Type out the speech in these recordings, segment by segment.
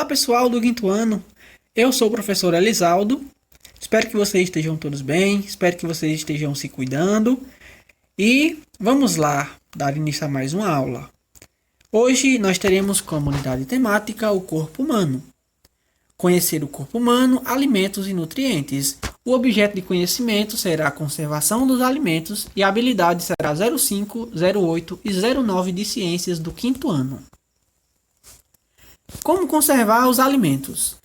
Olá pessoal do quinto ano, eu sou o professor Elisaldo, espero que vocês estejam todos bem, espero que vocês estejam se cuidando e vamos lá dar início a mais uma aula. Hoje nós teremos como unidade temática o corpo humano. Conhecer o corpo humano, alimentos e nutrientes. O objeto de conhecimento será a conservação dos alimentos e a habilidade será 05, 08 e 09 de ciências do quinto ano. Como conservar os alimentos?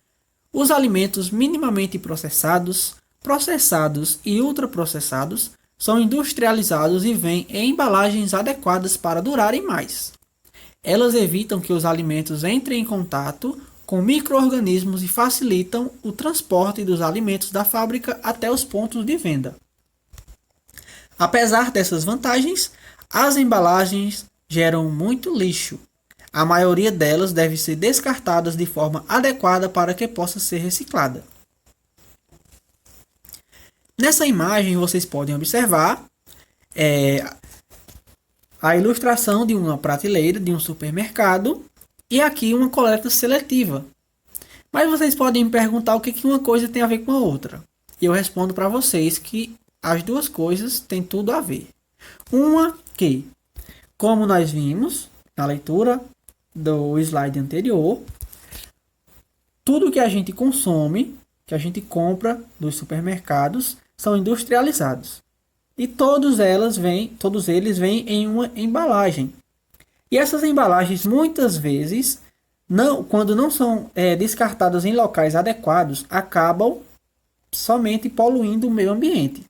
Os alimentos minimamente processados, processados e ultraprocessados são industrializados e vêm em embalagens adequadas para durarem mais. Elas evitam que os alimentos entrem em contato com micro-organismos e facilitam o transporte dos alimentos da fábrica até os pontos de venda. Apesar dessas vantagens, as embalagens geram muito lixo. A maioria delas deve ser descartadas de forma adequada para que possa ser reciclada. Nessa imagem vocês podem observar a ilustração de uma prateleira de um supermercado e aqui uma coleta seletiva. Mas vocês podem me perguntar o que uma coisa tem a ver com a outra. E eu respondo para vocês que as duas coisas têm tudo a ver. Uma que, como nós vimos na leitura do slide anterior, tudo que a gente consome, que a gente compra dos supermercados, são industrializados. E todos eles vêm em uma embalagem. E essas embalagens, muitas vezes, quando não são descartadas em locais adequados, acabam somente poluindo o meio ambiente.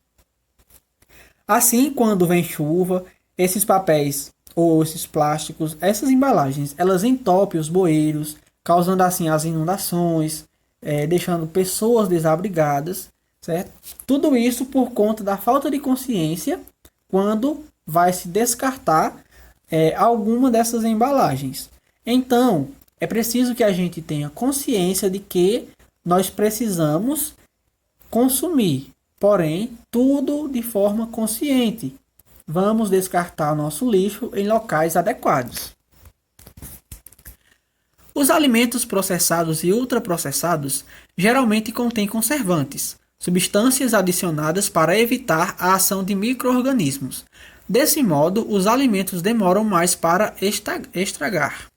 Assim, quando vem chuva, esses papéis ou esses plásticos, essas embalagens, elas entopem os bueiros, causando assim as inundações, deixando pessoas desabrigadas, certo? Tudo isso por conta da falta de consciência quando vai se descartar alguma dessas embalagens. Então, é preciso que a gente tenha consciência de que nós precisamos consumir, porém, tudo de forma consciente. Vamos descartar nosso lixo em locais adequados. Os alimentos processados e ultraprocessados geralmente contêm conservantes, substâncias adicionadas para evitar a ação de micro-organismos. Desse modo, os alimentos demoram mais para estragar.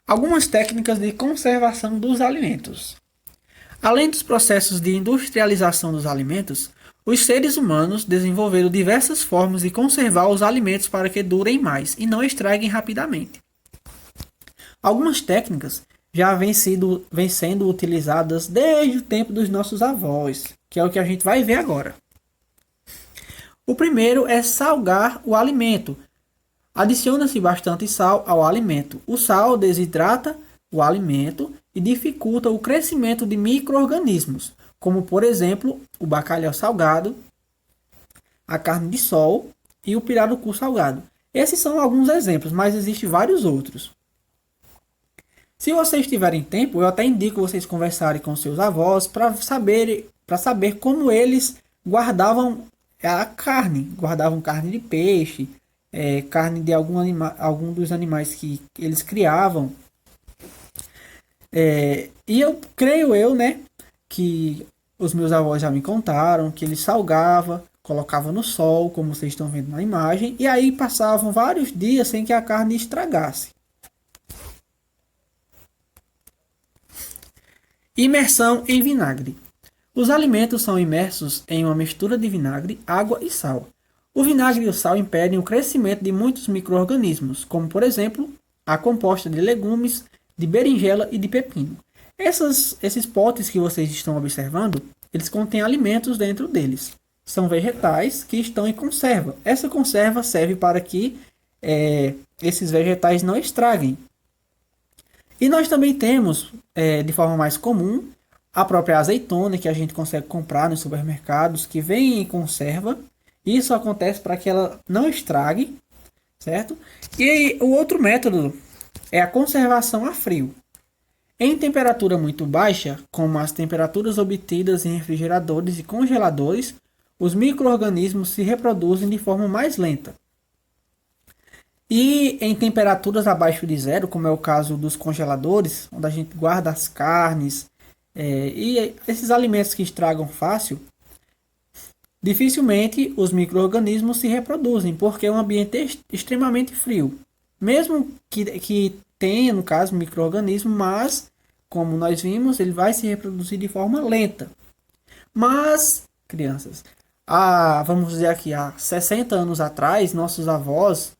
Algumas técnicas de conservação dos alimentos. Além dos processos de industrialização dos alimentos, os seres humanos desenvolveram diversas formas de conservar os alimentos para que durem mais e não estraguem rapidamente. Algumas técnicas já vêm sendo utilizadas desde o tempo dos nossos avós, que é o que a gente vai ver agora. O primeiro é salgar o alimento. Adiciona-se bastante sal ao alimento. O sal desidrata o alimento e dificulta o crescimento de micro-organismos, como por exemplo o bacalhau salgado, a carne de sol e o pirarucu salgado. Esses são alguns exemplos, mas existem vários outros. Se vocês tiverem tempo, eu até indico vocês conversarem com seus avós para saber como eles guardavam a carne. Guardavam carne de peixe, carne de algum dos animais que eles criavam. E eu creio que os meus avós já me contaram que eles salgavam, colocavam no sol, como vocês estão vendo na imagem, e aí passavam vários dias sem que a carne estragasse. Imersão em vinagre. Os alimentos são imersos em uma mistura de vinagre, água e sal. O vinagre e o sal impedem o crescimento de muitos micro-organismos, como por exemplo, a composta de legumes, de berinjela e de pepino. Esses potes que vocês estão observando, eles contêm alimentos dentro deles. São vegetais que estão em conserva. Essa conserva serve para que esses vegetais não estraguem. E nós também temos, de forma mais comum, a própria azeitona que a gente consegue comprar nos supermercados, que vem em conserva. Isso acontece para que ela não estrague, certo? E o outro método é a conservação a frio. Em temperatura muito baixa, como as temperaturas obtidas em refrigeradores e congeladores, os micro-organismos se reproduzem de forma mais lenta. E em temperaturas abaixo de zero, como é o caso dos congeladores, onde a gente guarda as carnes, e esses alimentos que estragam fácil, dificilmente os micro-organismos se reproduzem, porque é um ambiente extremamente frio. Mesmo que tenha, no caso, micro-organismo, mas, como nós vimos, ele vai se reproduzir de forma lenta. Mas, crianças, vamos dizer aqui, há 60 anos atrás, nossos avós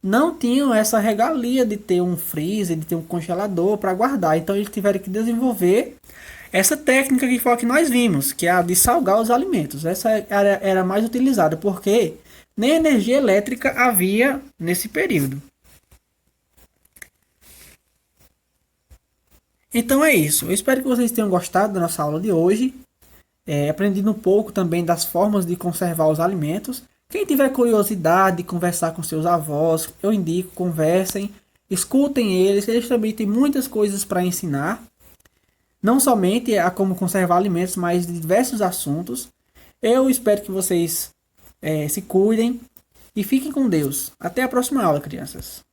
não tinham essa regalia de ter um freezer, de ter um congelador para guardar. Então eles tiveram que desenvolver essa técnica que foi a que nós vimos, que é a de salgar os alimentos. Essa era mais utilizada porque nem energia elétrica havia nesse período. Então é isso. Eu espero que vocês tenham gostado da nossa aula de hoje. Aprendido um pouco também das formas de conservar os alimentos. Quem tiver curiosidade de conversar com seus avós, eu indico, conversem, escutem eles também têm muitas coisas para ensinar, não somente a como conservar alimentos, mas de diversos assuntos. Eu espero que vocês se cuidem e fiquem com Deus. Até a próxima aula, crianças.